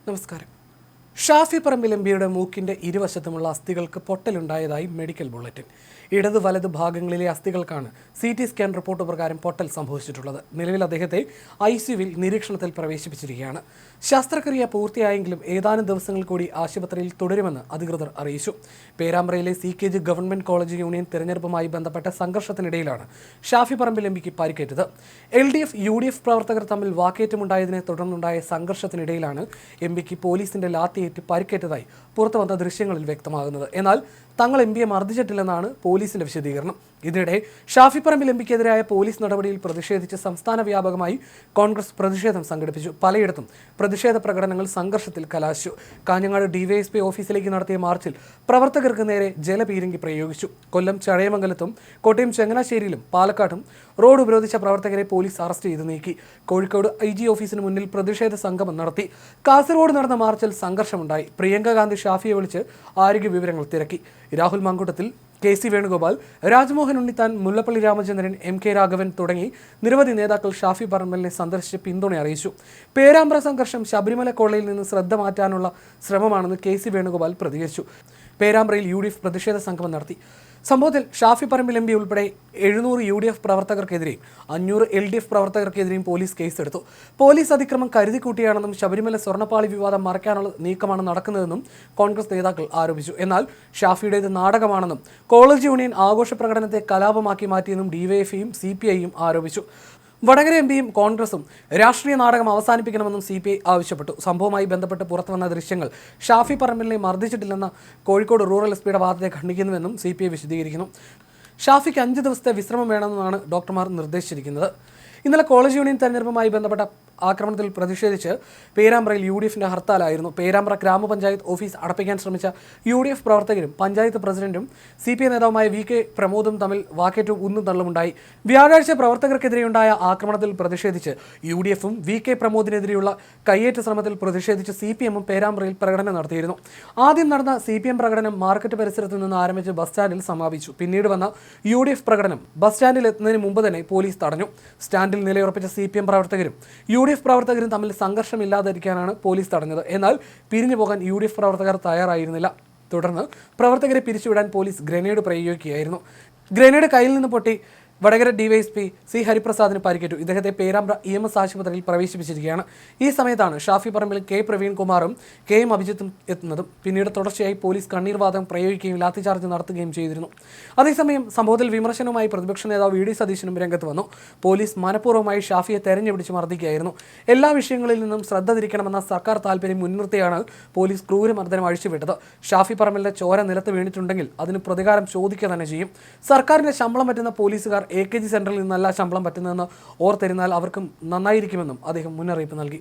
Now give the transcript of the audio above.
നമസ്കാരം. ഷാഫി പറമ്പിൽ എംപിയുടെ മൂക്കിന്റെ ഇരുവശത്തുമുള്ള അസ്ഥികൾക്ക് പൊട്ടലുണ്ടായതായി medical bulletin. ഇടത് വലത് ഭാഗങ്ങളിലെ അസ്ഥികൾക്കാണ് CT സ്കാൻ റിപ്പോർട്ട് പ്രകാരം പൊട്ടൽ സംഭവിച്ചിട്ടുള്ളത്. നിലവിൽ അദ്ദേഹത്തെ ICUവിൽ നിരീക്ഷണത്തിൽ പ്രവേശിപ്പിച്ചിരിക്കുകയാണ്. ശസ്ത്രക്രിയ പൂർത്തിയായെങ്കിലും ഏതാനും ദിവസങ്ങൾ കൂടി ആശുപത്രിയിൽ തുടരുമെന്ന് അധികൃതർ അറിയിച്ചു. പേരാമ്പ്രയിലെ CKG ഗവൺമെന്റ് കോളേജ് യൂണിയൻ തെരഞ്ഞെടുപ്പുമായി ബന്ധപ്പെട്ട സംഘർഷത്തിനിടയിലാണ് ഷാഫി പറമ്പിൽ എംപിക്ക് പരിക്കേറ്റത്. LDF UDF പ്രവർത്തകർ തമ്മിൽ വാക്കേറ്റമുണ്ടായതിനെ തുടർന്നുണ്ടായ സംഘർഷത്തിനിടയിലാണ് എംപിക്ക് പോലീസിന്റെ ലാത്തിയേറ്റ് പരിക്കേറ്റതായി പുറത്തുവന്ന ദൃശ്യങ്ങളിൽ വ്യക്തമാകുന്നത്. എന്നാൽ തങ്ങൾ എംപിയെ മർദ്ദിച്ചിട്ടില്ലെന്നാണ് പോലീസിന്റെ വിശദീകരണം. ഇതിനിടെ ഷാഫി പറമ്പിൽ എംപിക്കെതിരായ പോലീസ് നടപടിയിൽ പ്രതിഷേധിച്ച് സംസ്ഥാന വ്യാപകമായി കോൺഗ്രസ് പ്രതിഷേധം സംഘടിപ്പിച്ചു. പലയിടത്തും പ്രതിഷേധ പ്രകടനങ്ങൾ സംഘർഷത്തിൽ കലാശിച്ചു. കാഞ്ഞങ്ങാട് DYSP ഓഫീസിലേക്ക് നടത്തിയ മാർച്ചിൽ പ്രവർത്തകർക്ക് നേരെ ജലപീരങ്കി പ്രയോഗിച്ചു. കൊല്ലം ചടയമംഗലത്തും കോട്ടയം ചങ്ങനാശ്ശേരിയിലും പാലക്കാട്ടും റോഡ് ഉപരോധിച്ച പ്രവർത്തകരെ പോലീസ് അറസ്റ്റ് ചെയ്ത് നീക്കി. കോഴിക്കോട് IG ഓഫീസിന് മുന്നിൽ പ്രതിഷേധ സംഗമം നടത്തി. കാസർഗോഡ് നടന്ന മാർച്ചിൽ സംഘർഷമുണ്ടായി. പ്രിയങ്ക ഗാന്ധി ഷാഫിയെ വിളിച്ച് ആരോഗ്യ വിവരങ്ങൾ തിരക്കി. രാഹുൽ മാങ്കൂട്ടത്തിൽ, KC വേണുഗോപാൽ, രാജ്മോഹൻ ഉണ്ണിത്താൻ, മുല്ലപ്പള്ളി രാമചന്ദ്രൻ, MK രാഘവൻ തുടങ്ങി നിരവധി നേതാക്കൾ ഷാഫി പറമ്പലിനെ സന്ദർശിച്ച് പിന്തുണ അറിയിച്ചു. പേരാമ്പ്ര സംഘർഷം ശബരിമല കോളയിൽ നിന്ന് ശ്രദ്ധ മാറ്റാനുള്ള ശ്രമമാണെന്ന് KC വേണുഗോപാൽ പ്രതികരിച്ചു. പേരാമ്പ്രയിൽ UDF പ്രതിഷേധ സംഗമം നടത്തി. സംഭവത്തിൽ ഷാഫി പറമ്പിൽ എംപി ഉൾപ്പെടെ 700 UDF പ്രവർത്തകർക്കെതിരെയും 500 LDF പ്രവർത്തകർക്കെതിരെയും പോലീസ് കേസെടുത്തു. പോലീസ് അതിക്രമം കരുതിക്കൂട്ടിയാണെന്നും ശബരിമല സ്വർണ്ണപ്പാളി വിവാദം മറയ്ക്കാനുള്ള നീക്കമാണ് നടക്കുന്നതെന്നും കോൺഗ്രസ് നേതാക്കൾ ആരോപിച്ചു. എന്നാൽ ഷാഫിയുടേത് നാടകമാണെന്നും കോളേജ് യൂണിയൻ ആഘോഷ പ്രകടനത്തെ കലാപമാക്കി മാറ്റിയെന്നും DYFയും CPIയും ആരോപിച്ചു. വടകര എംപിയും കോൺഗ്രസും രാഷ്ട്രീയ നാടകം അവസാനിപ്പിക്കണമെന്നും CPI ആവശ്യപ്പെട്ടു. സംഭവവുമായി ബന്ധപ്പെട്ട് പുറത്തുവന്ന ദൃശ്യങ്ങൾ ഷാഫി പറമ്പിലിനെ മർദ്ദിച്ചിട്ടില്ലെന്ന കോഴിക്കോട് റൂറൽ SPയുടെ വാദത്തെ ഖണ്ഡിക്കുന്നുവെന്നും CPI വിശദീകരിക്കുന്നു. ഷാഫിക്ക് 5 ദിവസത്തെ വിശ്രമം വേണമെന്നാണ് ഡോക്ടർമാർ നിർദ്ദേശിച്ചിരിക്കുന്നത്. ഇന്നലെ കോളേജ് യൂണിയൻ തെരഞ്ഞെടുപ്പുമായി ബന്ധപ്പെട്ട ആക്രമണത്തിൽ പ്രതിഷേധിച്ച് പേരാമ്പ്രയിൽ UDFന്റെ ഹർത്താലായിരുന്നു. പേരാമ്പ്ര ഗ്രാമപഞ്ചായത്ത് ഓഫീസ് അടപ്പിക്കാൻ ശ്രമിച്ച UDF പ്രവർത്തകരും പഞ്ചായത്ത് പ്രസിഡന്റും CPI നേതാവുമായ VK പ്രമോദും തമ്മിൽ വാക്കേറ്റവും ഉന്തും തള്ളുമുണ്ടായി. വ്യാഴാഴ്ച പ്രവർത്തകർക്കെതിരെയുണ്ടായ ആക്രമണത്തിൽ പ്രതിഷേധിച്ച് UDFും VK പ്രമോദിനെതിരെയുള്ള കയ്യേറ്റ ശ്രമത്തിൽ പ്രതിഷേധിച്ച് CPMും പേരാമ്പ്രയിൽ പ്രകടനം നടത്തിയിരുന്നു. ആദ്യം നടന്ന CPM പ്രകടനം മാർക്കറ്റ് പരിസരത്ത് നിന്ന് ആരംഭിച്ച് ബസ് സ്റ്റാൻഡിൽ സമാപിച്ചു. പിന്നീട് വന്ന UDF പ്രകടനം ബസ് സ്റ്റാൻഡിൽ എത്തുന്നതിന് മുമ്പ് തന്നെ പോലീസ് തടഞ്ഞു. സ്റ്റാൻഡിൽ നിലയുറപ്പിച്ച CPM പ്രവർത്തകരും UDF പ്രവർത്തകരും തമ്മിൽ സംഘർഷമില്ലാതിരിക്കാനാണ് പോലീസ് തടഞ്ഞത്. എന്നാൽ പിരിഞ്ഞു പോകാൻ UDF പ്രവർത്തകർ തയ്യാറായിരുന്നില്ല. തുടർന്ന് പ്രവർത്തകരെ പിരിച്ചുവിടാൻ പോലീസ് ഗ്രനേഡ് പ്രയോഗിക്കുകയായിരുന്നു. ഗ്രനേഡ് കയ്യിൽ നിന്ന് പൊട്ടി വടകര DYSP C ഹരിപ്രസാദിന് പരിക്കേറ്റു. ഇദ്ദേഹത്തെ പേരാമ്പ്ര EMS ആശുപത്രിയിൽ പ്രവേശിപ്പിച്ചിരിക്കുകയാണ്. ഈ സമയത്താണ് ഷാഫി പറമ്പിൽ K പ്രവീൺകുമാറും KM അഭിജിത്തും എത്തുന്നതും. പിന്നീട് തുടർച്ചയായി പോലീസ് കണ്ണീർവാതകം പ്രയോഗിക്കുകയും ലാത്തിചാർജ് നടത്തുകയും ചെയ്തിരുന്നു. അതേസമയം സംഭവത്തിൽ വിമർശനവുമായി പ്രതിപക്ഷ നേതാവ് VD സതീശനും രംഗത്ത് വന്നു. പോലീസ് മനഃപൂർവ്വമായി ഷാഫിയെ തെരഞ്ഞുപിടിച്ച് മർദ്ദിക്കുകയായിരുന്നു. എല്ലാ വിഷയങ്ങളിൽ നിന്നും ശ്രദ്ധ തിരിക്കണമെന്ന സർക്കാർ താൽപര്യം മുൻനിർത്തിയാണ് പോലീസ് ക്രൂരമർദ്ദനം അഴിച്ചുവിട്ടത്. ഷാഫി പറമ്പിലിന്റെ ചോര നിലത്ത് വീണിട്ടുണ്ടെങ്കിൽ അതിന് പ്രതികാരം ചോദിക്കുക തന്നെ ചെയ്യും. സർക്കാരിന്റെ ശമ്പളം പറ്റുന്ന പോലീസുകാർ AKG സെന്ററിൽ നിന്നല്ല ശമ്പളം പറ്റുന്നതെന്ന് ഓർത്തിരുന്നാൽ അവർക്കും നന്നായിരിക്കുമെന്നും അദ്ദേഹം മുന്നറിയിപ്പ് നൽകി.